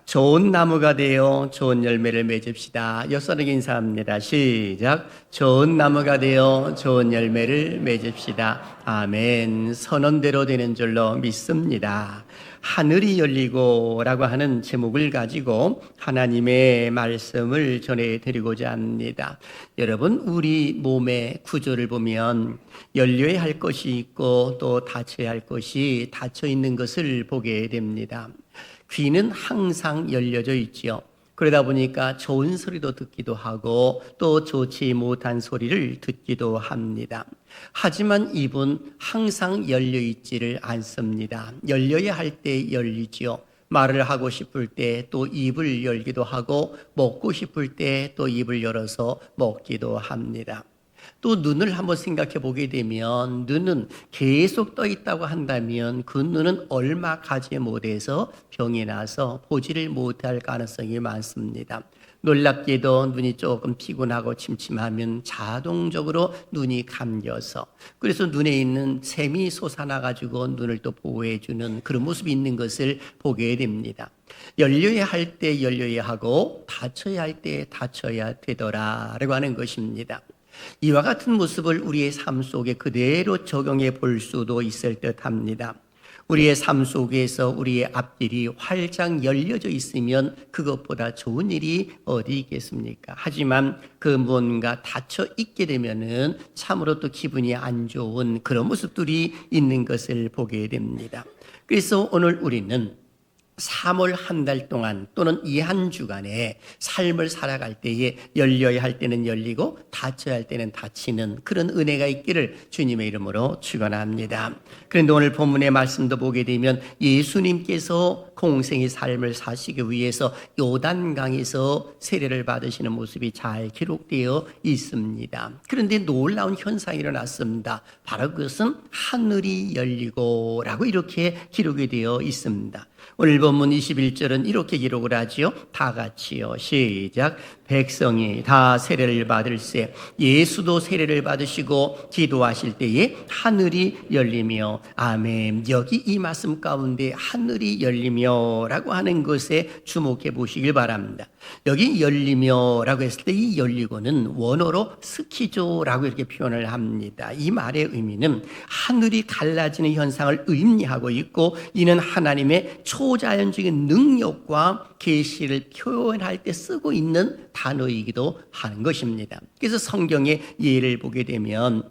좋은 나무가 되어 좋은 열매를 맺읍시다. 옆사람에게 인사합니다. 시작. 좋은 나무가 되어 좋은 열매를 맺읍시다. 아멘. 선언대로 되는 줄로 믿습니다. 하늘이 열리고 라고 하는 제목을 가지고 하나님의 말씀을 전해드리고자 합니다. 여러분, 우리 몸의 구조를 보면 열려야 할 것이 있고 또 닫혀야 할 것이 닫혀 있는 것을 보게 됩니다. 귀는 항상 열려져 있지요. 그러다 보니까 좋은 소리도 듣기도 하고 또 좋지 못한 소리를 듣기도 합니다. 하지만 입은 항상 열려 있지를 않습니다. 열려야 할 때 열리지요. 말을 하고 싶을 때 또 입을 열기도 하고 먹고 싶을 때 또 입을 열어서 먹기도 합니다. 또 눈을 한번 생각해 보게 되면 눈은 계속 떠 있다고 한다면 그 눈은 얼마 가지 못해서 병이 나서 보지를 못할 가능성이 많습니다. 놀랍게도 눈이 조금 피곤하고 침침하면 자동적으로 눈이 감겨서 그래서 눈에 있는 샘이 솟아나 가지고 눈을 또 보호해 주는 그런 모습이 있는 것을 보게 됩니다. 열려야 할 때 열려야 하고 닫혀야 할 때 닫혀야 되더라라고 하는 것입니다. 이와 같은 모습을 우리의 삶 속에 그대로 적용해 볼 수도 있을 듯합니다. 우리의 삶 속에서 우리의 앞길이 활짝 열려져 있으면 그것보다 좋은 일이 어디 있겠습니까? 하지만 그 뭔가 닫혀 있게 되면은 참으로 또 기분이 안 좋은 그런 모습들이 있는 것을 보게 됩니다. 그래서 오늘 우리는 3월 한 달 동안 또는 이 한 주간에 삶을 살아갈 때에 열려야 할 때는 열리고 닫혀야 할 때는 닫히는 그런 은혜가 있기를 주님의 이름으로 축원합니다. 그런데 오늘 본문의 말씀도 보게 되면 예수님께서 공생의 삶을 사시기 위해서 요단강에서 세례를 받으시는 모습이 잘 기록되어 있습니다. 그런데 놀라운 현상이 일어났습니다. 바로 그것은 하늘이 열리고 라고 이렇게 기록이 되어 있습니다. 오늘 본문 21절은 이렇게 기록을 하지요. 다 같이요. 시작. 백성이 다 세례를 받을세 예수도 세례를 받으시고 기도하실 때에 하늘이 열리며 아멘. 여기 이 말씀 가운데 하늘이 열리며 라고 하는 것에 주목해 보시길 바랍니다. 여기 열리며 라고 했을 때 이 열리고는 원어로 스키조 라고 이렇게 표현을 합니다. 이 말의 의미는 하늘이 갈라지는 현상을 의미하고 있고 이는 하나님의 초자연적인 능력과 계시를 표현할 때 쓰고 있는 단어이기도 하는 것입니다. 그래서 성경의 예를 보게 되면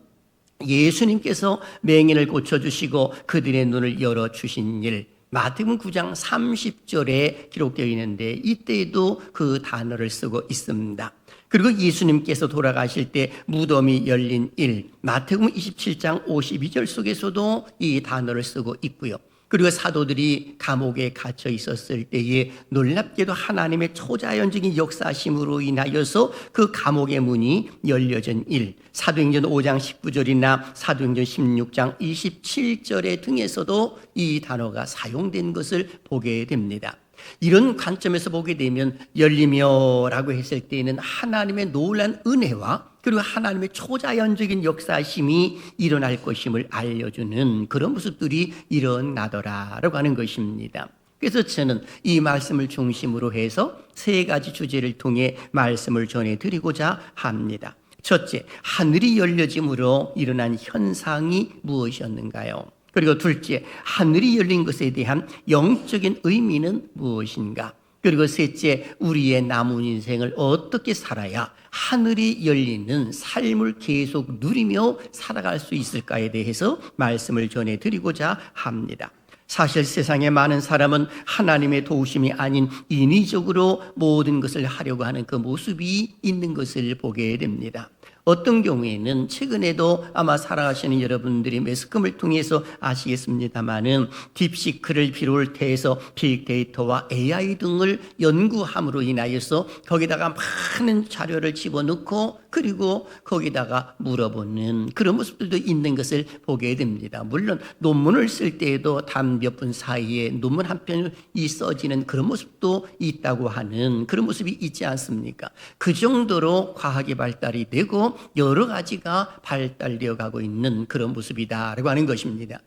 예수님께서 맹인을 고쳐주시고 그들의 눈을 열어주신 일 마태복음 9장 30절에 기록되어 있는데 이때에도 그 단어를 쓰고 있습니다. 그리고 예수님께서 돌아가실 때 무덤이 열린 일 마태복음 27장 52절 속에서도 이 단어를 쓰고 있고요. 그리고 사도들이 감옥에 갇혀 있었을 때에 놀랍게도 하나님의 초자연적인 역사심으로 인하여서 그 감옥의 문이 열려진 일 사도행전 5장 19절이나 사도행전 16장 27절의 등에서도 이 단어가 사용된 것을 보게 됩니다. 이런 관점에서 보게 되면 열리며 라고 했을 때에는 하나님의 놀라운 은혜와 그리고 하나님의 초자연적인 역사심이 일어날 것임을 알려주는 그런 모습들이 일어나더라라고 하는 것입니다. 그래서 저는 이 말씀을 중심으로 해서 세 가지 주제를 통해 말씀을 전해드리고자 합니다. 첫째, 하늘이 열려짐으로 일어난 현상이 무엇이었는가요? 그리고 둘째, 하늘이 열린 것에 대한 영적인 의미는 무엇인가? 그리고 셋째, 우리의 남은 인생을 어떻게 살아야 하늘이 열리는 삶을 계속 누리며 살아갈 수 있을까에 대해서 말씀을 전해드리고자 합니다. 사실 세상에 많은 사람은 하나님의 도우심이 아닌 인위적으로 모든 것을 하려고 하는 그 모습이 있는 것을 보게 됩니다. 어떤 경우에는 최근에도 아마 살아가시는 여러분들이 매스컴을 통해서 아시겠습니다마는 딥시크를 비롯해서 빅데이터와 AI 등을 연구함으로 인하여서 거기다가 많은 자료를 집어넣고 그리고 거기다가 물어보는 그런 모습들도 있는 것을 보게 됩니다. 물론 논문을 쓸 때에도 단 몇 분 사이에 논문 한 편이 써지는 그런 모습도 있다고 하는 그런 모습이 있지 않습니까? 그 정도로 과학이 발달이 되고 여러 가지가 발달되어 가고 있는 그런 모습이다라고 하는 것입니다.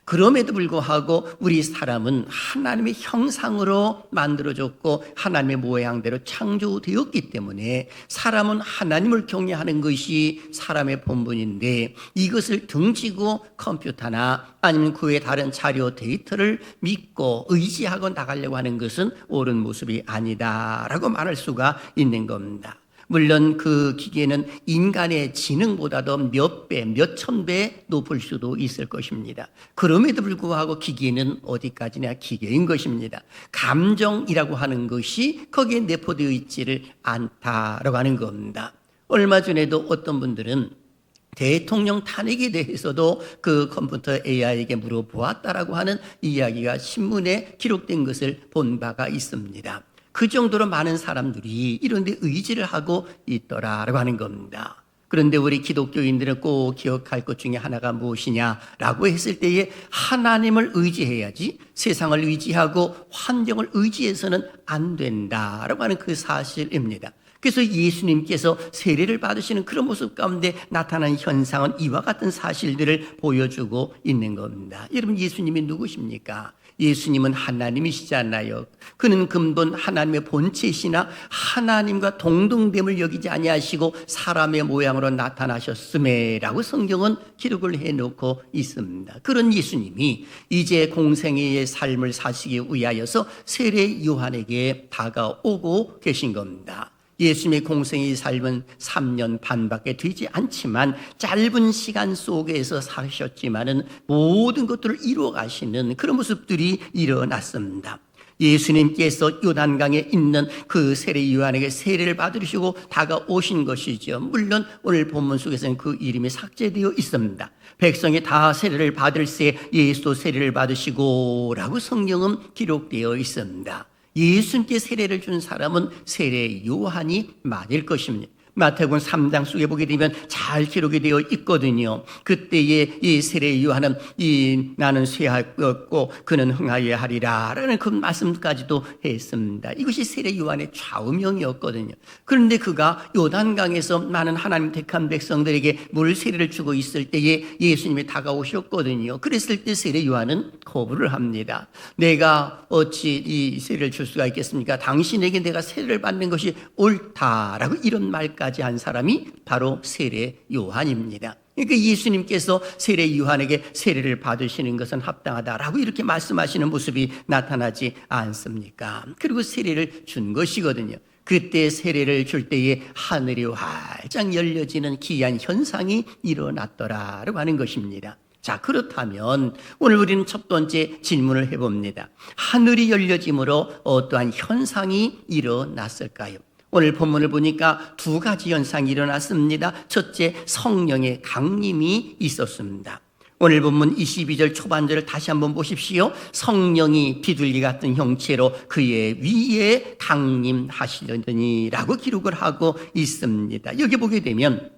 그럼에도 불구하고 우리 사람은 하나님의 형상으로 만들어졌고 하나님의 모양대로 창조되었기 때문에 사람은 하나님을 경외하는 것이 사람의 본분인데 이것을 등지고 컴퓨터나 아니면 그 외 다른 자료 데이터를 믿고 의지하고 나가려고 하는 것은 옳은 모습이 아니다라고 말할 수가 있는 겁니다. 물론 그 기계는 인간의 지능보다도 몇 배, 몇 천 배 높을 수도 있을 것입니다. 그럼에도 불구하고 기계는 어디까지나 기계인 것입니다. 감정이라고 하는 것이 거기에 내포되어 있지를 않다라고 하는 겁니다. 얼마 전에도 어떤 분들은 대통령 탄핵에 대해서도 그 컴퓨터 AI에게 물어보았다라고 하는 이야기가 신문에 기록된 것을 본 바가 있습니다. 그 정도로 많은 사람들이 이런 데 의지를 하고 있더라라고 하는 겁니다. 그런데 우리 기독교인들은 꼭 기억할 것 중에 하나가 무엇이냐라고 했을 때에 하나님을 의지해야지 세상을 의지하고 환경을 의지해서는 안 된다라고 하는 그 사실입니다. 그래서 예수님께서 세례를 받으시는 그런 모습 가운데 나타난 현상은 이와 같은 사실들을 보여주고 있는 겁니다. 여러분, 예수님이 누구십니까? 예수님은 하나님이시잖아요. 그는 근본 하나님의 본체이시나 하나님과 동등됨을 여기지 아니하시고 사람의 모양으로 나타나셨음에라고 성경은 기록을 해놓고 있습니다. 그런 예수님이 이제 공생애의 삶을 사시기 위하여서 세례 요한에게 다가오고 계신 겁니다. 예수님의 공생의 삶은 3년 반밖에 되지 않지만 짧은 시간 속에서 사셨지만은 모든 것들을 이루어 가시는 그런 모습들이 일어났습니다. 예수님께서 요단강에 있는 그 세례 요한에게 세례를 받으시고 다가오신 것이죠. 물론 오늘 본문 속에서는 그 이름이 삭제되어 있습니다. 백성이 다 세례를 받을 새 예수도 세례를 받으시고 라고 성경은 기록되어 있습니다. 예수님께 세례를 준 사람은 세례 요한이 맞을 것입니다. 마태복음 3장 속에 보게 되면 잘 기록이 되어 있거든요. 그때에 이 세례 요한은 나는 쇠하였고 그는 흥하여야 하리라 라는 그 말씀까지도 했습니다. 이것이 세례 요한의 좌우명이었거든요. 그런데 그가 요단강에서 많은 하나님 택한 백성들에게 물 세례를 주고 있을 때에 예수님이 다가오셨거든요. 그랬을 때 세례 요한은 거부를 합니다. 내가 어찌 이 세례를 줄 수가 있겠습니까? 당신에게 내가 세례를 받는 것이 옳다라고 이런 말까지 한 사람이 바로 세례 요한입니다. 그러니까 예수님께서 세례 요한에게 세례를 받으시는 것은 합당하다라고 이렇게 말씀하시는 모습이 나타나지 않습니까? 그리고 세례를 준 것이거든요. 그때 세례를 줄 때에 하늘이 활짝 열려지는 기이한 현상이 일어났더라라고 하는 것입니다. 자, 그렇다면 오늘 우리는 첫 번째 질문을 해봅니다. 하늘이 열려짐으로 어떠한 현상이 일어났을까요? 오늘 본문을 보니까 두 가지 현상이 일어났습니다. 첫째, 성령의 강림이 있었습니다. 오늘 본문 22절 초반절을 다시 한번 보십시오. 성령이 비둘기 같은 형체로 그의 위에 강림하시더니라고 기록을 하고 있습니다. 여기 보게 되면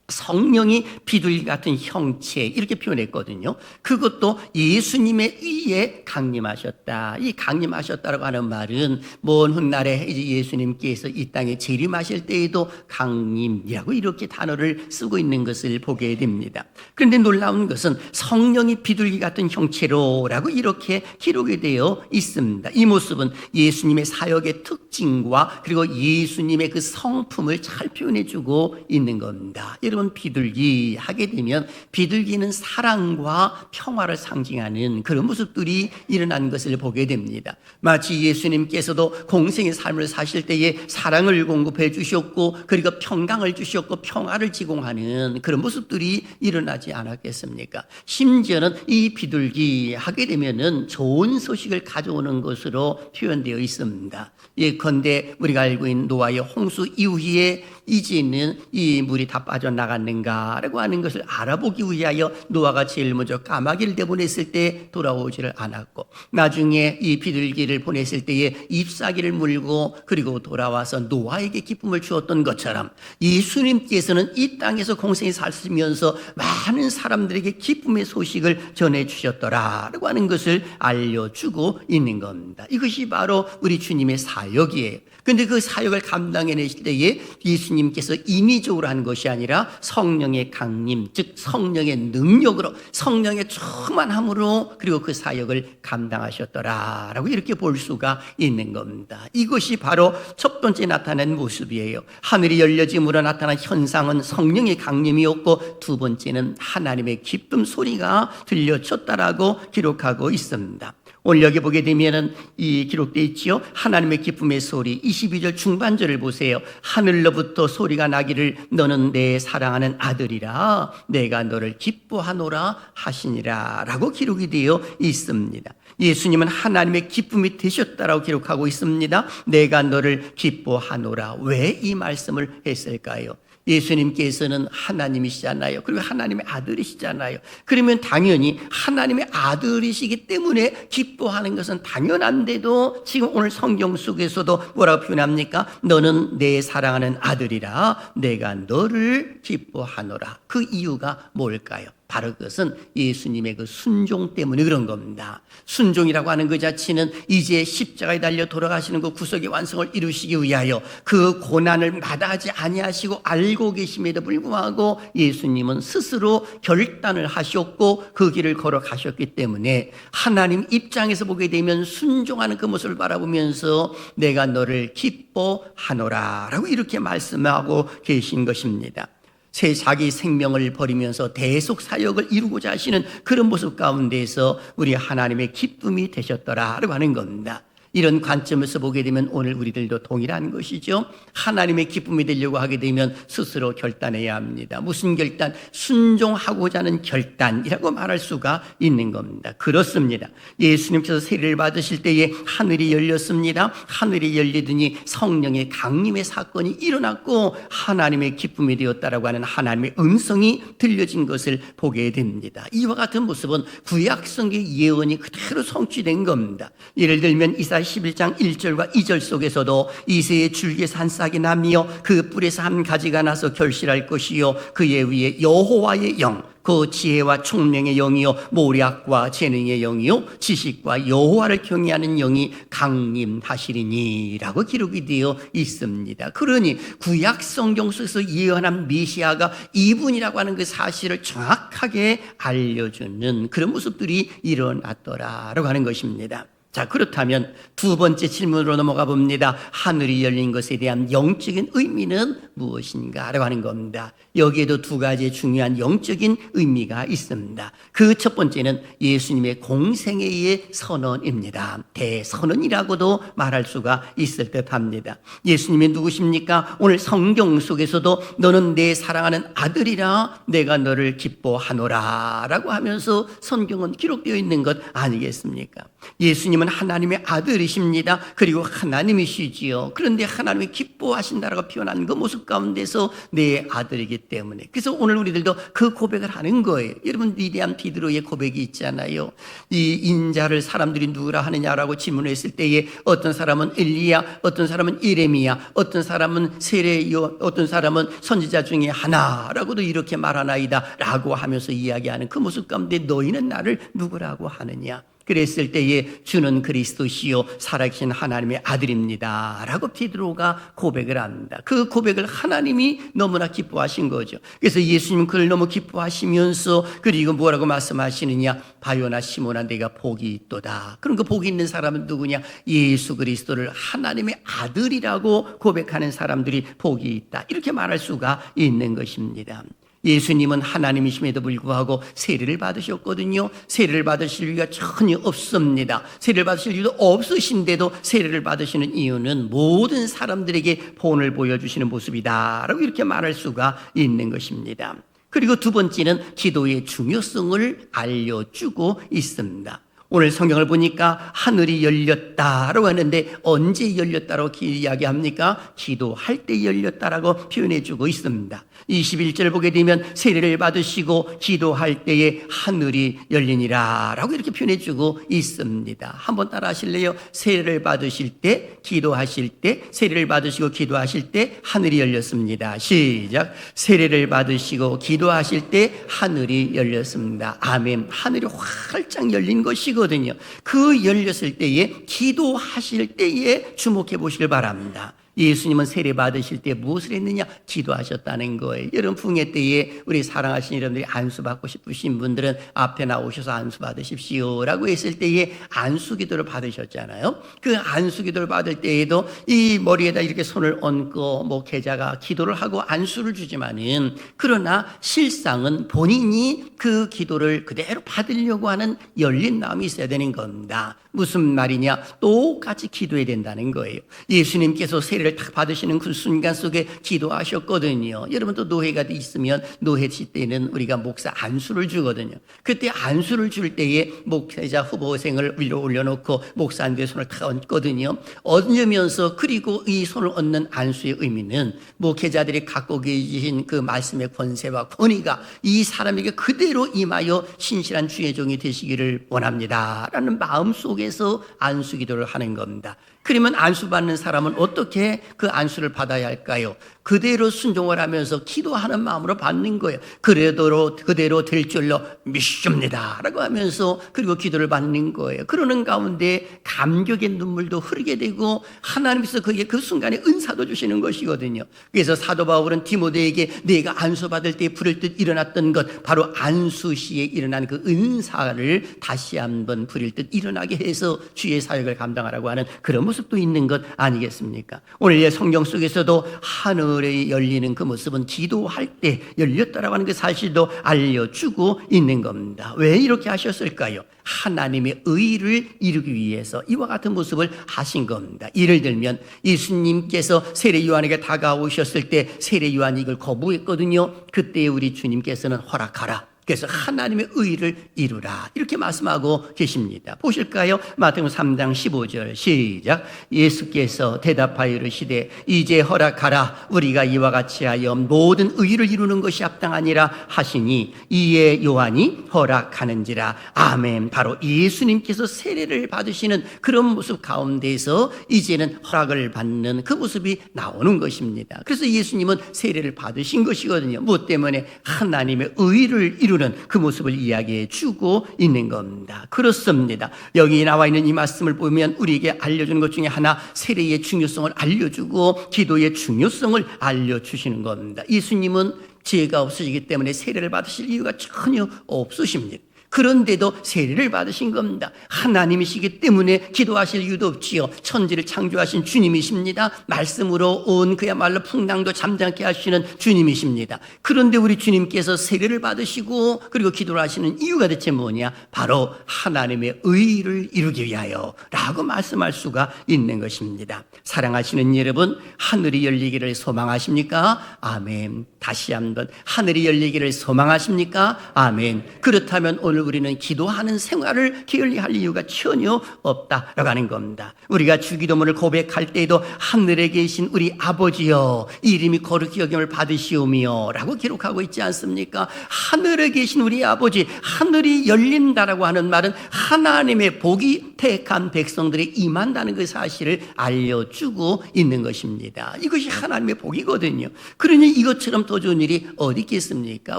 성령이 비둘기 같은 형체 이렇게 표현했거든요. 그것도 예수님의 위에 강림하셨다. 이 강림하셨다라고 하는 말은 먼 훗날에 이제 예수님께서 이 땅에 재림하실 때에도 강림이라고 이렇게 단어를 쓰고 있는 것을 보게 됩니다. 그런데 놀라운 것은 성령이 비둘기 같은 형체로라고 이렇게 기록이 되어 있습니다. 이 모습은 예수님의 사역의 특징과 그리고 예수님의 그 성품을 잘 표현해주고 있는 겁니다. 여러분, 비둘기 하게 되면 비둘기는 사랑과 평화를 상징하는 그런 모습들이 일어난 것을 보게 됩니다. 마치 예수님께서도 공생의 삶을 사실 때에 사랑을 공급해 주셨고 그리고 평강을 주셨고 평화를 제공하는 그런 모습들이 일어나지 않았겠습니까? 심지어는 이 비둘기 하게 되면은 좋은 소식을 가져오는 것으로 표현되어 있습니다. 예컨대 우리가 알고 있는 노아의 홍수 이후에 이제는 이 물이 다 빠져나갔는가라고 하는 것을 알아보기 위하여 노아가 제일 먼저 까마귀를 내보냈을 때 돌아오지를 않았고 나중에 이 비둘기를 보냈을 때에 잎사귀를 물고 그리고 돌아와서 노아에게 기쁨을 주었던 것처럼 예수님께서는 이 땅에서 공생에 사시면서 많은 사람들에게 기쁨의 소식을 전해주셨더라라고 하는 것을 알려주고 있는 겁니다. 이것이 바로 우리 주님의 사역이에요. 그런데 그 사역을 감당해내실 때에 예수님 예수님께서 임의적으로 한 것이 아니라 성령의 강림, 즉 성령의 능력으로, 성령의 충만함으로 그리고 그 사역을 감당하셨더라라고 이렇게 볼 수가 있는 겁니다. 이것이 바로 첫 번째 나타낸 모습이에요. 하늘이 열려짐으로 나타난 현상은 성령의 강림이었고, 두 번째는 하나님의 기쁨 소리가 들려졌다라고 기록하고 있습니다. 오늘 여기 보게 되면은 이 기록되어 있지요. 하나님의 기쁨의 소리, 22절 중반절을 보세요. 하늘로부터 소리가 나기를 너는 내 사랑하는 아들이라 내가 너를 기뻐하노라 하시니라 라고 기록이 되어 있습니다. 예수님은 하나님의 기쁨이 되셨다라고 기록하고 있습니다. 내가 너를 기뻐하노라. 왜 이 말씀을 했을까요? 예수님께서는 하나님이시잖아요. 그리고 하나님의 아들이시잖아요. 그러면 당연히 하나님의 아들이시기 때문에 기뻐하는 것은 당연한데도 지금 오늘 성경 속에서도 뭐라고 표현합니까? 너는 내 사랑하는 아들이라 내가 너를 기뻐하노라. 그 이유가 뭘까요? 바로 그것은 예수님의 그 순종 때문에 그런 겁니다. 순종이라고 하는 그 자체는 이제 십자가에 달려 돌아가시는 그 구속의 완성을 이루시기 위하여 그 고난을 마다하지 아니하시고 알고 계심에도 불구하고 예수님은 스스로 결단을 하셨고 그 길을 걸어가셨기 때문에 하나님 입장에서 보게 되면 순종하는 그 모습을 바라보면서 내가 너를 기뻐하노라 라고 이렇게 말씀하고 계신 것입니다. 새 자기 생명을 버리면서 대속 사역을 이루고자 하시는 그런 모습 가운데에서 우리 하나님의 기쁨이 되셨더라라고 하는 겁니다. 이런 관점에서 보게 되면 오늘 우리들도 동일한 것이죠. 하나님의 기쁨이 되려고 하게 되면 스스로 결단해야 합니다. 무슨 결단? 순종하고자 하는 결단이라고 말할 수가 있는 겁니다. 그렇습니다. 예수님께서 세례를 받으실 때에 하늘이 열렸습니다. 하늘이 열리더니 성령의 강림의 사건이 일어났고 하나님의 기쁨이 되었다라고 하는 하나님의 음성이 들려진 것을 보게 됩니다. 이와 같은 모습은 구약성경의 예언이 그대로 성취된 겁니다. 예를 들면 이사야 11장 1절과 2절 속에서도 이새의 줄기에서 한 싹이 나며 그 뿔에서 한 가지가 나서 결실할 것이요 그의 위에 여호와의 영, 그 지혜와 총명의 영이요 모략과 재능의 영이요 지식과 여호와를 경외하는 영이 강림하시리니라고 기록이 되어 있습니다. 그러니 구약 성경 속에서 예언한 메시아가 이분이라고 하는 그 사실을 정확하게 알려주는 그런 모습들이 일어났더라라고 하는 것입니다. 자, 그렇다면 두 번째 질문으로 넘어가 봅니다. 하늘이 열린 것에 대한 영적인 의미는 무엇인가? 라고 하는 겁니다. 여기에도 두 가지의 중요한 영적인 의미가 있습니다. 그 첫 번째는 예수님의 공생애의 선언입니다. 대선언이라고도 말할 수가 있을 듯 합니다. 예수님이 누구십니까? 오늘 성경 속에서도 너는 내 사랑하는 아들이라 내가 너를 기뻐하노라 라고 하면서 성경은 기록되어 있는 것 아니겠습니까? 예수님은 하나님의 아들이십니다. 그리고 하나님이시지요. 그런데 하나님이 기뻐하신다라고 표현한 그 모습 가운데서 내 아들이기 때문에, 그래서 오늘 우리들도 그 고백을 하는 거예요. 여러분, 위대한 비드로의 고백이 있잖아요. 이 인자를 사람들이 누구라 하느냐라고 질문했을 때에 어떤 사람은 엘리야, 어떤 사람은 예레미야, 어떤 사람은 세례요, 어떤 사람은 선지자 중에 하나라고도 이렇게 말하나이다 라고 하면서 이야기하는 그 모습 가운데 너희는 나를 누구라고 하느냐? 그랬을 때에 주는 그리스도시요 살아계신 하나님의 아들입니다 라고 베드로가 고백을 합니다. 그 고백을 하나님이 너무나 기뻐하신 거죠. 그래서 예수님 그를 너무 기뻐하시면서 그리고 뭐라고 말씀하시느냐? 바요나 시몬아 내가 복이 있도다. 그럼 그 복이 있는 사람은 누구냐? 예수 그리스도를 하나님의 아들이라고 고백하는 사람들이 복이 있다, 이렇게 말할 수가 있는 것입니다. 예수님은 하나님이심에도 불구하고 세례를 받으셨거든요. 세례를 받으실 이유가 전혀 없습니다. 세례를 받으실 이유도 없으신데도 세례를 받으시는 이유는 모든 사람들에게 본을 보여주시는 모습이다 라고 이렇게 말할 수가 있는 것입니다. 그리고 두 번째는 기도의 중요성을 알려주고 있습니다. 오늘 성경을 보니까 하늘이 열렸다라고 하는데 언제 열렸다라고 이야기합니까? 기도할 때 열렸다라고 표현해주고 있습니다. 21절 보게 되면 세례를 받으시고 기도할 때에 하늘이 열리니라 라고 이렇게 표현해주고 있습니다. 한번 따라 하실래요? 세례를 받으실 때, 기도하실 때, 세례를 받으시고 기도하실 때 하늘이 열렸습니다. 시작. 세례를 받으시고 기도하실 때 하늘이 열렸습니다. 아멘. 하늘이 활짝 열린 것이거든요. 그 열렸을 때에, 기도하실 때에 주목해 보시길 바랍니다. 예수님은 세례 받으실 때 무엇을 했느냐? 기도하셨다는 거예요. 여러분 풍의 때에 우리 사랑하신 여러분들이 안수 받고 싶으신 분들은 앞에 나오셔서 안수 받으십시오 라고 했을 때에 안수 기도를 받으셨잖아요. 그 안수 기도를 받을 때에도 이 머리에다 이렇게 손을 얹고 목회자가 기도를 하고 안수를 주지만은, 그러나 실상은 본인이 그 기도를 그대로 받으려고 하는 열린 마음이 있어야 되는 겁니다. 무슨 말이냐? 똑같이 기도해야 된다는 거예요. 예수님께서 세례를 딱 받으시는 그 순간 속에 기도하셨거든요. 여러분도 노회가 있으면 노회시 때는 우리가 목사 안수를 주거든요. 그때 안수를 줄 때에 목회자 후보생을 위로 올려놓고 목사님의 손을 딱 얹거든요. 얹으면서, 그리고 이 손을 얹는 안수의 의미는 목회자들이 갖고 계신 그 말씀의 권세와 권위가 이 사람에게 그대로 임하여 신실한 주의 종이 되시기를 원합니다 라는 마음 속에서 안수 기도를 하는 겁니다. 그러면 안수 받는 사람은 어떻게 그 안수를 받아야 할까요? 그대로 순종을 하면서 기도하는 마음으로 받는 거예요. 그대로 될 줄로 믿습니다 라고 하면서, 그리고 기도를 받는 거예요. 그러는 가운데 감격의 눈물도 흐르게 되고 하나님께서 그에게 그 순간에 은사도 주시는 것이거든요. 그래서 사도 바울은 디모데에게 내가 안수 받을 때 부를 듯 일어났던 것, 바로 안수 시에 일어난 그 은사를 다시 한번 부릴 듯 일어나게 해서 주의 사역을 감당하라고 하는 그런 모습도 있는 것 아니겠습니까? 오늘 성경 속에서도 하늘에 열리는 그 모습은 기도할 때 열렸다라고 하는 그 사실도 알려주고 있는 겁니다. 왜 이렇게 하셨을까요? 하나님의 의를 이루기 위해서 이와 같은 모습을 하신 겁니다. 예를 들면 예수님께서 세례 요한에게 다가오셨을 때 세례 요한이 이걸 거부했거든요. 그때 우리 주님께서는 허락하라, 그래서 하나님의 의를 이루라, 이렇게 말씀하고 계십니다. 보실까요? 마태복음 3장 15절 시작. 예수께서 대답하여 이르시되 이제 허락하라, 우리가 이와 같이 하여 모든 의를 이루는 것이 합당하니라 하시니 이에 요한이 허락하는지라. 아멘. 바로 예수님께서 세례를 받으시는 그런 모습 가운데서 이제는 허락을 받는 그 모습이 나오는 것입니다. 그래서 예수님은 세례를 받으신 것이거든요. 무엇 때문에? 하나님의 의를 이루는 그 모습을 이야기해 주고 있는 겁니다. 그렇습니다. 여기 나와 있는 이 말씀을 보면 우리에게 알려주는 것 중에 하나, 세례의 중요성을 알려주고 기도의 중요성을 알려주시는 겁니다. 예수님은 지혜가 없으시기 때문에 세례를 받으실 이유가 전혀 없으십니다. 그런데도 세례를 받으신 겁니다. 하나님이시기 때문에 기도하실 이유도 없지요. 천지를 창조하신 주님이십니다. 말씀으로 온 그야말로 풍랑도 잠잠케 하시는 주님이십니다. 그런데 우리 주님께서 세례를 받으시고 그리고 기도를 하시는 이유가 대체 뭐냐? 바로 하나님의 의를 이루기 위하여 라고 말씀할 수가 있는 것입니다. 사랑하시는 여러분, 하늘이 열리기를 소망하십니까? 아멘. 다시 한번, 하늘이 열리기를 소망하십니까? 아멘. 그렇다면 오늘 우리는 기도하는 생활을 게을리할 이유가 전혀 없다라고 하는 겁니다. 우리가 주기도문을 고백할 때에도 하늘에 계신 우리 아버지여 이름이 거룩히 여김을 받으시오며 라고 기록하고 있지 않습니까? 하늘에 계신 우리 아버지, 하늘이 열린다라고 하는 말은 하나님의 복이 택한 백성들이 임한다는 그 사실을 알려주고 있는 것입니다. 이것이 하나님의 복이거든요. 그러니 이것처럼 더 좋은 일이 어디 있겠습니까?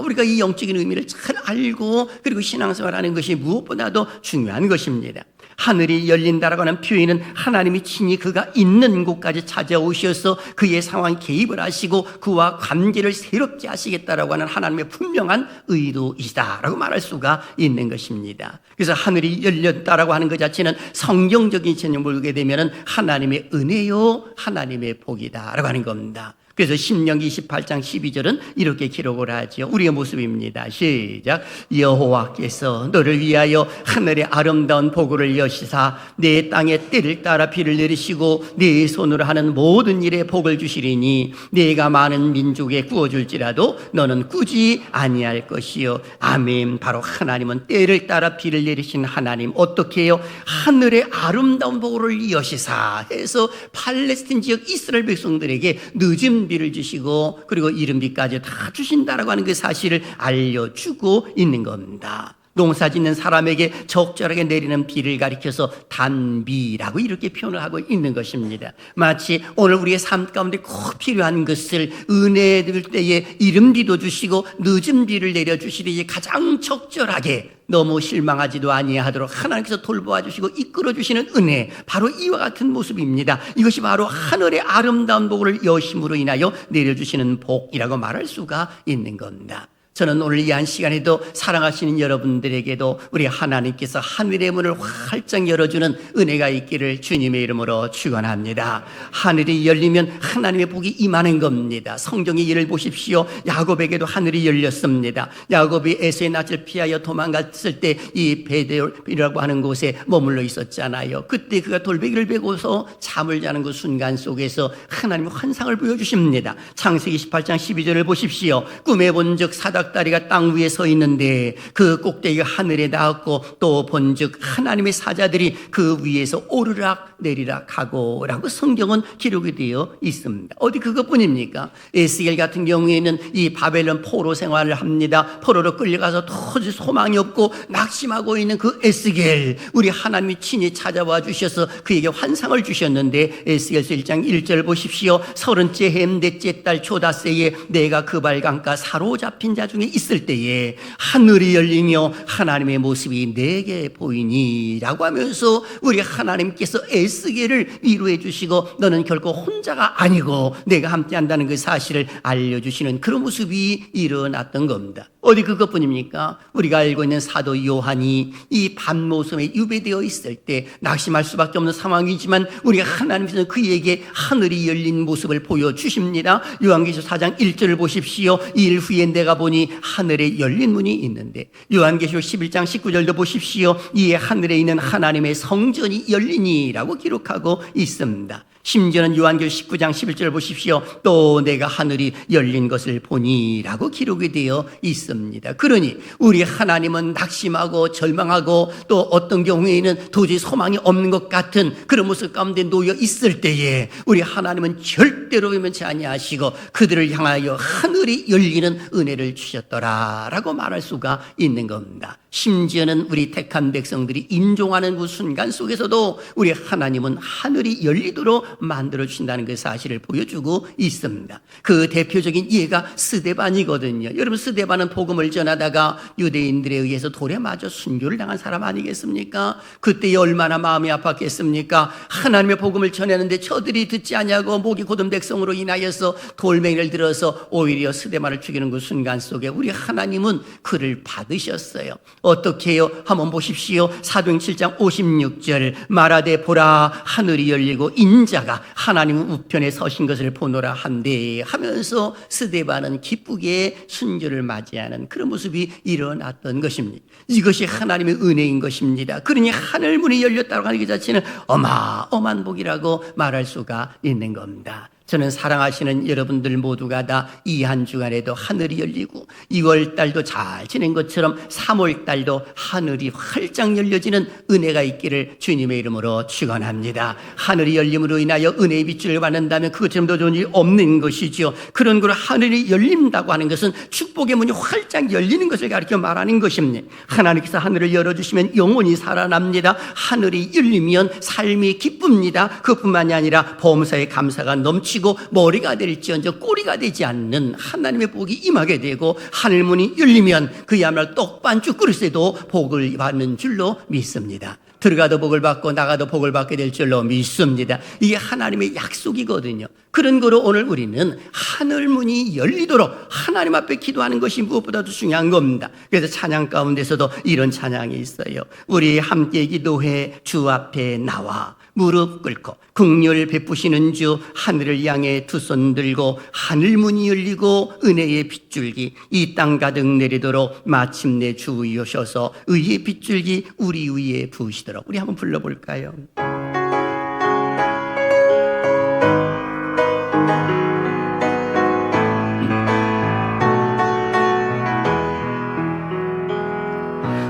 우리가 이 영적인 의미를 잘 알고 그리고 신앙생활하는 것이 무엇보다도 중요한 것입니다. 하늘이 열린다라고 하는 표현은 하나님이 친히 그가 있는 곳까지 찾아오셔서 그의 상황에 개입을 하시고 그와 관계를 새롭게 하시겠다라고 하는 하나님의 분명한 의도이다라고 말할 수가 있는 것입니다. 그래서 하늘이 열렸다라고 하는 것 자체는 성경적인 개념을 보게 되면 하나님의 은혜요, 하나님의 복이다라고 하는 겁니다. 그래서 신명기 28장 12절은 이렇게 기록을 하죠. 우리의 모습입니다. 시작. 여호와께서 너를 위하여 하늘의 아름다운 보고를 여시사 내 땅에 때를 따라 비를 내리시고 네 손으로 하는 모든 일에 복을 주시리니 네가 많은 민족에 구워줄지라도 너는 꾸지 아니할 것이요. 아멘. 바로 하나님은 때를 따라 비를 내리신 하나님. 어떻게 해요? 하늘의 아름다운 보고를 여시사 해서 팔레스틴 지역 이스라엘 백성들에게 늦은 비를 주시고 그리고 이른 비까지 다 주신다라고 하는 그 사실을 알려주고 있는 겁니다. 농사 짓는 사람에게 적절하게 내리는 비를 가리켜서 단비라고 이렇게 표현을 하고 있는 것입니다. 마치 오늘 우리의 삶 가운데 꼭 필요한 것을 은혜 들 때에 이른 비도 주시고 늦은 비를 내려주시되 가장 적절하게 너무 실망하지도 아니하도록 하나님께서 돌보아 주시고 이끌어 주시는 은혜, 바로 이와 같은 모습입니다. 이것이 바로 하늘의 아름다운 복을 여심으로 인하여 내려주시는 복이라고 말할 수가 있는 겁니다. 저는 오늘 이 한 시간에도 사랑하시는 여러분들에게도 우리 하나님께서 하늘의 문을 활짝 열어주는 은혜가 있기를 주님의 이름으로 축원합니다. 하늘이 열리면 하나님의 복이 임하는 겁니다. 성경의 예를 보십시오. 야곱에게도 하늘이 열렸습니다. 야곱이 에서의 낯을 피하여 도망갔을 때 이 베델이라고 하는 곳에 머물러 있었잖아요. 그때 그가 돌베개를 베고서 잠을 자는 그 순간 속에서 하나님의 환상을 보여주십니다. 창세기 18장 12절을 보십시오. 꿈에 본즉 사닥다리가 땅 위에 서 있는데 그 꼭대기가 하늘에 닿았고 또 본즉 하나님의 사자들이 그 위에서 오르락 내리락 하고 라고 성경은 기록이 되어 있습니다. 어디 그것뿐입니까? 에스겔 같은 경우에는 이 바벨론 포로 생활을 합니다. 포로로 끌려가서 도저히 소망이 없고 낙심하고 있는 그 에스겔, 우리 하나님이 친히 찾아와 주셔서 그에게 환상을 주셨는데 에스겔서 1장 1절 보십시오. 30째 해 넷째 달 초다새에 내가 그 발강가 사로잡힌 자 중에 있을 때에 하늘이 열리며 하나님의 모습이 내게 보이니 라고 하면서 우리 하나님께서 에스겔을 위로해 주시고 너는 결코 혼자가 아니고 내가 함께 한다는 그 사실을 알려주시는 그런 모습이 일어났던 겁니다. 어디 그것뿐입니까? 우리가 알고 있는 사도 요한이 이 밤모섬에 유배되어 있을 때 낙심할 수밖에 없는 상황이지만 우리 하나님께서 그에게 하늘이 열린 모습을 보여주십니다. 요한계시록 4장 1절을 보십시오. 이 일 후에 내가 보니 하늘에 열린 문이 있는데, 요한계시록 11장 19절도 보십시오. 이에 하늘에 있는 하나님의 성전이 열리니라고 기록하고 있습니다. 심지어는 요한계시록 19장 11절 보십시오. 또 내가 하늘이 열린 것을 보니라고 기록이 되어 있습니다. 그러니 우리 하나님은 낙심하고 절망하고 또 어떤 경우에는 도저히 소망이 없는 것 같은 그런 모습 가운데 놓여 있을 때에 우리 하나님은 절대로 변치 아니하시고 그들을 향하여 하늘이 열리는 은혜를 주셨더라라고 말할 수가 있는 겁니다. 심지어는 우리 택한 백성들이 인종하는 그 순간 속에서도 우리 하나님은 하늘이 열리도록 만들어 주신다는 그 사실을 보여주고 있습니다. 그 대표적인 예가 스데반이거든요. 여러분, 스데반은 복음을 전하다가 유대인들에 의해서 돌에 맞아 순교를 당한 사람 아니겠습니까? 그때 얼마나 마음이 아팠겠습니까? 하나님의 복음을 전하는데 저들이 듣지 아니하고 목이 곧은 백성으로 인하여서 돌멩이를 들어서 오히려 스데반을 죽이는 그 순간 속에 우리 하나님은 그를 받으셨어요. 어떻게 해요? 한번 보십시오. 사도행 7장 56절 말하되 보라 하늘이 열리고 인자가 하나님 우편에 서신 것을 보노라 한데 하면서 스데반은 기쁘게 순교를 맞이하는 그런 모습이 일어났던 것입니다. 이것이 하나님의 은혜인 것입니다. 그러니 하늘문이 열렸다고 하는 것 자체는 어마어마한 복이라고 말할 수가 있는 겁니다. 저는 사랑하시는 여러분들 모두가 다 이 한 주간에도 하늘이 열리고 2월 달도 잘 지낸 것처럼 3월 달도 하늘이 활짝 열려지는 은혜가 있기를 주님의 이름으로 축원합니다. 하늘이 열림으로 인하여 은혜의 빛을 받는다면 그것처럼 더 좋은 일이 없는 것이죠. 그런 거로 하늘이 열린다고 하는 것은 축복의 문이 활짝 열리는 것을 가리켜 말하는 것입니다. 하나님께서 하늘을 열어주시면 영혼이 살아납니다. 하늘이 열리면 삶이 기쁩니다. 그뿐만이 아니라 범사에 감사가 넘치고 머리가 될지언정 꼬리가 되지 않는 하나님의 복이 임하게 되고 하늘문이 열리면 그야말로 떡반죽 그릇에도 복을 받는 줄로 믿습니다. 들어가도 복을 받고 나가도 복을 받게 될 줄로 믿습니다. 이게 하나님의 약속이거든요. 그런 거로 오늘 우리는 하늘문이 열리도록 하나님 앞에 기도하는 것이 무엇보다도 중요한 겁니다. 그래서 찬양 가운데서도 이런 찬양이 있어요. 우리 함께 기도해 주 앞에 나와 무릎 꿇고 긍휼 베푸시는 주 하늘을 향해 두 손 들고 하늘문이 열리고 은혜의 빗줄기 이 땅 가득 내리도록 마침내 주 위에 오셔서 의의 빗줄기 우리 위에 부으시도록. 우리 한번 불러볼까요?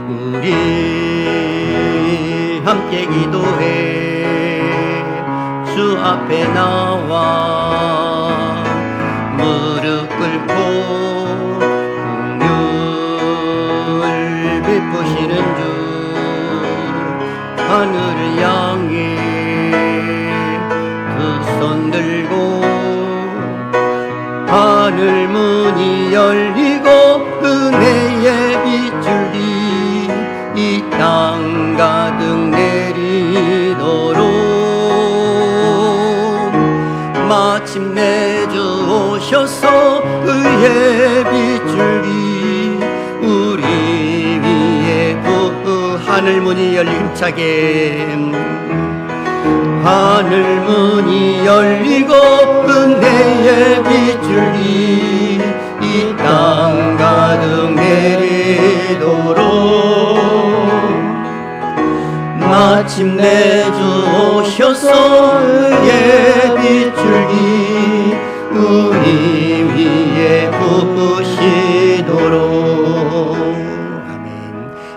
우리 함께 기도해 주 앞에 나와 무릎 꿇고 긍휼 베푸시 하늘을 향해 두 손 들고 하늘 문이 열리고 은혜의 빗줄이 이 땅 가득 내리도록 마침내 주 오셔서 의의 빗줄이 우리 위에 하늘 문이 열린 힘차게 하늘 문이 열리고 은혜의 빗줄이 이 땅 가득 내리도록 마침내 주 오셔서 의의 빗줄이 우리 위에 부으시도록. 아멘.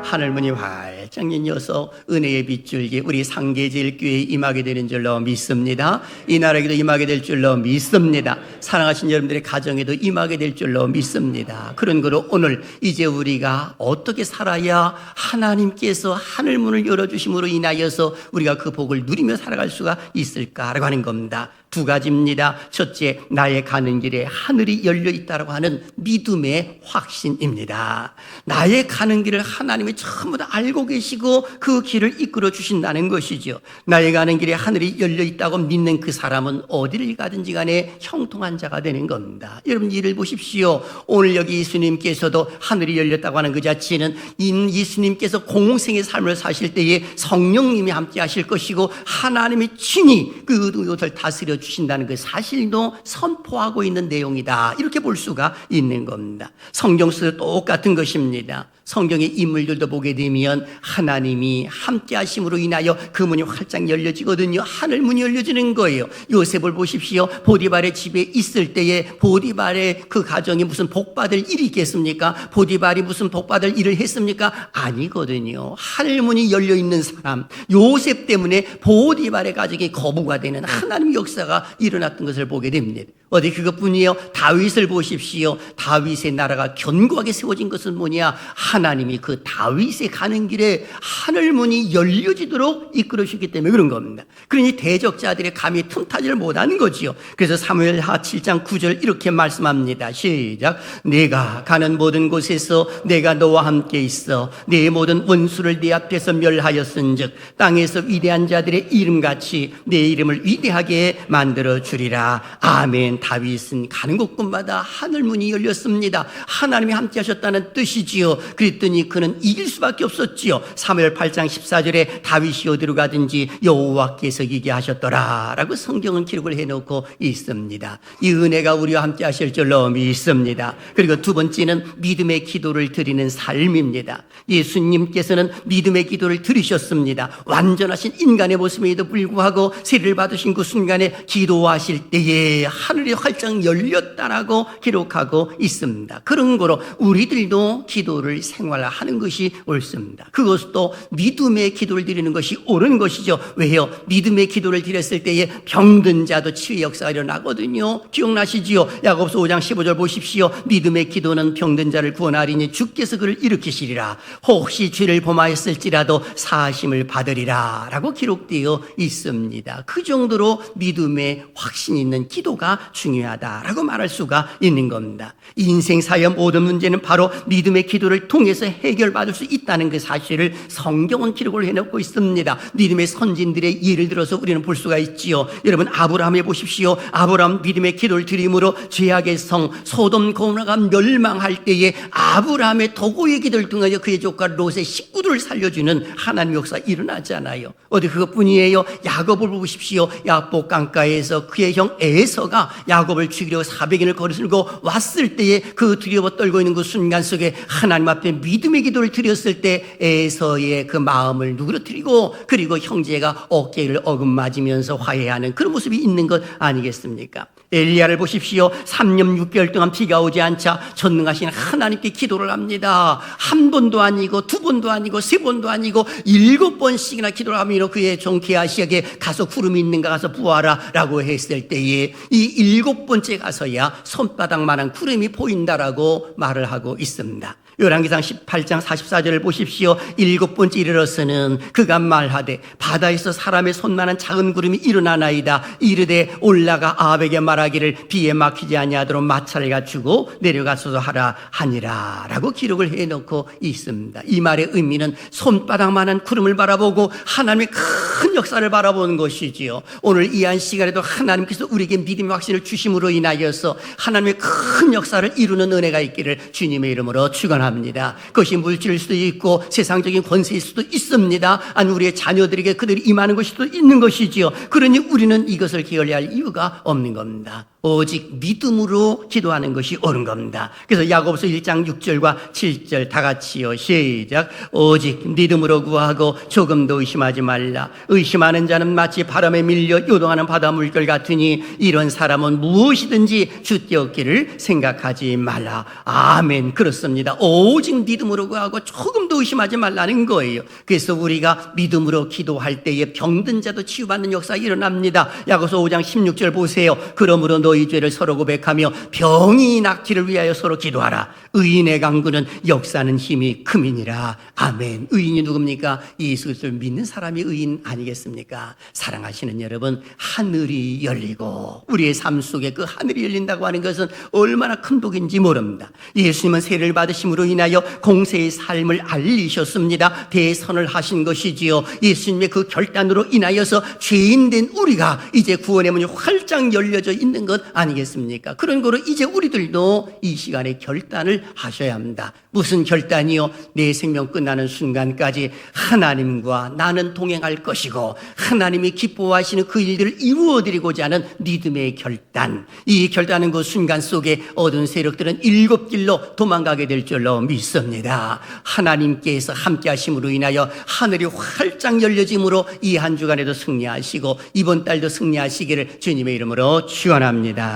하늘문이 활짝 열려서 은혜의 빗줄기 우리 상계제일교회에 임하게 되는 줄로 믿습니다. 이 나라에도 임하게 될 줄로 믿습니다. 사랑하신 여러분들의 가정에도 임하게 될 줄로 믿습니다. 그런 거로 오늘 이제 우리가 어떻게 살아야 하나님께서 하늘문을 열어주심으로 인하여서 우리가 그 복을 누리며 살아갈 수가 있을까라고 하는 겁니다. 두 가지입니다. 첫째, 나의 가는 길에 하늘이 열려 있다라고 하는 믿음의 확신입니다. 나의 가는 길을 하나님이 전부 다 알고 계시고 그 길을 이끌어 주신다는 것이죠. 나의 가는 길에 하늘이 열려 있다고 믿는 그 사람은 어디를 가든지 간에 형통한 자가 되는 겁니다. 여러분 이를 보십시오. 오늘 여기 예수님께서도 하늘이 열렸다고 하는 그 자체는 예수님께서 공생의 삶을 사실 때에 성령님이 함께 하실 것이고 하나님이 친히 그것을 다스려 주신다는 그 사실도 선포하고 있는 내용이다. 이렇게 볼 수가 있는 겁니다. 성경 속에도 똑같은 것입니다. 성경의 인물들도 보게 되면 하나님이 함께 하심으로 인하여 그 문이 활짝 열려지거든요. 하늘 문이 열려지는 거예요. 요셉을 보십시오. 보디발의 집에 있을 때에 보디발의 그 가정이 무슨 복받을 일이 있겠습니까? 보디발이 무슨 복받을 일을 했습니까? 아니거든요. 하늘 문이 열려 있는 사람, 요셉 때문에 보디발의 가정이 거부가 되는 하나님의 역사가 일어났던 것을 보게 됩니다. 어디 그것뿐이에요. 다윗을 보십시오. 다윗의 나라가 견고하게 세워진 것은 뭐냐? 하나님이 그 다윗의 가는 길에 하늘문이 열려지도록 이끌어주셨기 때문에 그런 겁니다. 그러니 대적자들의 감히 틈타지를 못하는 거지요. 그래서 사무엘하 7장 9절 이렇게 말씀합니다. 시작. 내가 가는 모든 곳에서 내가 너와 함께 있어 내 모든 원수를 네 앞에서 멸하였은즉 땅에서 위대한 자들의 이름같이 내 이름을 위대하게 만들어 주리라. 아멘. 다윗은 가는 곳곳마다 하늘문이 열렸습니다. 하나님이 함께 하셨다는 뜻이지요. 그랬더니 그는 이길 수밖에 없었지요. 사무엘 8장 14절에 다윗이 어디로 가든지 여호와께서 이기게 하셨더라 라고 성경은 기록을 해놓고 있습니다. 이 은혜가 우리와 함께 하실 줄로 믿습니다. 그리고 두 번째는 믿음의 기도를 드리는 삶입니다. 예수님께서는 믿음의 기도를 드리셨습니다. 완전하신 인간의 모습에도 불구하고 세례를 받으신 그 순간에 기도하실 때에 하늘이 활짝 열렸다라고 기록하고 있습니다. 그런 거로 우리들도 기도를 생활하는 것이 옳습니다. 그것도 믿음의 기도를 드리는 것이 옳은 것이죠. 왜요? 믿음의 기도를 드렸을 때에 병든 자도 치유의 역사가 일어나거든요. 기억나시지요? 야고보서 5장 15절 보십시오. 믿음의 기도는 병든 자를 구원하리니 주께서 그를 일으키시리라. 혹시 죄를 범하였을지라도 사하심을 받으리라 라고 기록되어 있습니다. 그 정도로 믿음의 확신 있는 기도가 중요하다라고 말할 수가 있는 겁니다. 인생 사의 모든 문제는 바로 믿음의 기도를 통해서 해결받을 수 있다는 그 사실을 성경은 기록을 해놓고 있습니다. 믿음의 선진들의 예를 들어서 우리는 볼 수가 있지요. 여러분 아브라함에 보십시오. 아브라함 믿음의 기도를 드림으로 죄악의 성 소돔 고모라가 멸망할 때에 아브라함의 도구의 기도를 통하여 그의 조카 롯의 식구들을 살려주는 하나님 역사 일어나잖아요. 어디 그것뿐이에요. 야곱을 보십시오. 야복 강가에서 그의 형 에서가 야곱을 죽이려고 400인을 거슬고 왔을 때에 그 두려워 떨고 있는 그 순간 속에 하나님 앞에 믿음의 기도를 드렸을 때 에서의 그 마음을 누그러뜨리고 그리고 형제가 어깨를 어긋맞으면서 화해하는 그런 모습이 있는 것 아니겠습니까? 엘리야를 보십시오. 3년 6개월 동안 비가 오지 않자 전능하신 하나님께 기도를 합니다. 한 번도 아니고 두 번도 아니고 세 번도 아니고 7번씩이나 기도를 하며 그의 종 게하시에게 가서 구름이 있는가 가서 보아라 라고 했을 때에 이 7번째 가서야 손바닥만한 구름이 보인다라고 말을 하고 있습니다. 열왕기상 18장 44절을 보십시오. 일곱 번째 이르러서는 그가 말하되 바다에서 사람의 손만한 작은 구름이 일어나나이다. 이르되 올라가 아합에게 말하기를 비에 막히지 아니하도록 마차를 갖추고 내려가소서 하라 하니라 라고 기록을 해놓고 있습니다. 이 말의 의미는 손바닥만한 구름을 바라보고 하나님의 큰 역사를 바라보는 것이지요. 오늘 이 한 시간에도 하나님께서 우리에게 믿음의 확신을 주심으로 인하여서 하나님의 큰 역사를 이루는 은혜가 있기를 주님의 이름으로 축원합니다. 그것이 물질일 수도 있고 세상적인 권세일 수도 있습니다. 아니 우리의 자녀들에게 그들이 임하는 것일 수도 있는 것이지요. 그러니 우리는 이것을 게을리할 이유가 없는 겁니다. 오직 믿음으로 기도하는 것이 옳은 겁니다. 그래서 야고보서 1장 6절과 7절 다 같이요. 시작. 오직 믿음으로 구하고 조금도 의심하지 말라. 의심하는 자는 마치 바람에 밀려 요동하는 바다 물결 같으니 이런 사람은 무엇이든지 주께 얻기를 생각하지 말라. 아멘. 그렇습니다. 오직 믿음으로 구하고 조금도 의심하지 말라는 거예요. 그래서 우리가 믿음으로 기도할 때에 병든 자도 치유받는 역사가 일어납니다. 야고보서 5장 16절 보세요. 그러므로 너희 죄를 서로 고백하며 병이 낫기를 위하여 서로 기도하라. 의인의 강구는 역사는 힘이 크미니라. 아멘. 의인이 누굽니까? 예수 그리스도를 믿는 사람이 의인 아니겠습니까? 사랑하시는 여러분, 하늘이 열리고 우리의 삶 속에 그 하늘이 열린다고 하는 것은 얼마나 큰 복인지 모릅니다. 예수님은 세례를 받으심으로 인하여 공세의 삶을 알리셨습니다. 대선을 하신 것이지요. 예수님의 그 결단으로 인하여서 죄인된 우리가 이제 구원의 문이 활짝 열려져 있는 것 아니겠습니까? 그런 거로 이제 우리들도 이 시간에 결단을 하셔야 합니다. 무슨 결단이요? 내 생명 끝나는 순간까지 하나님과 나는 동행할 것이고 하나님이 기뻐하시는 그 일들을 이루어드리고자 하는 믿음의 결단. 이 결단은 그 순간 속에 어두운 세력들은 일곱 길로 도망가게 될 줄로 믿습니다. 하나님께서 함께 하심으로 인하여 하늘이 활짝 열려짐으로 이 한 주간에도 승리하시고 이번 달도 승리하시기를 주님의 이름으로 축원합니다.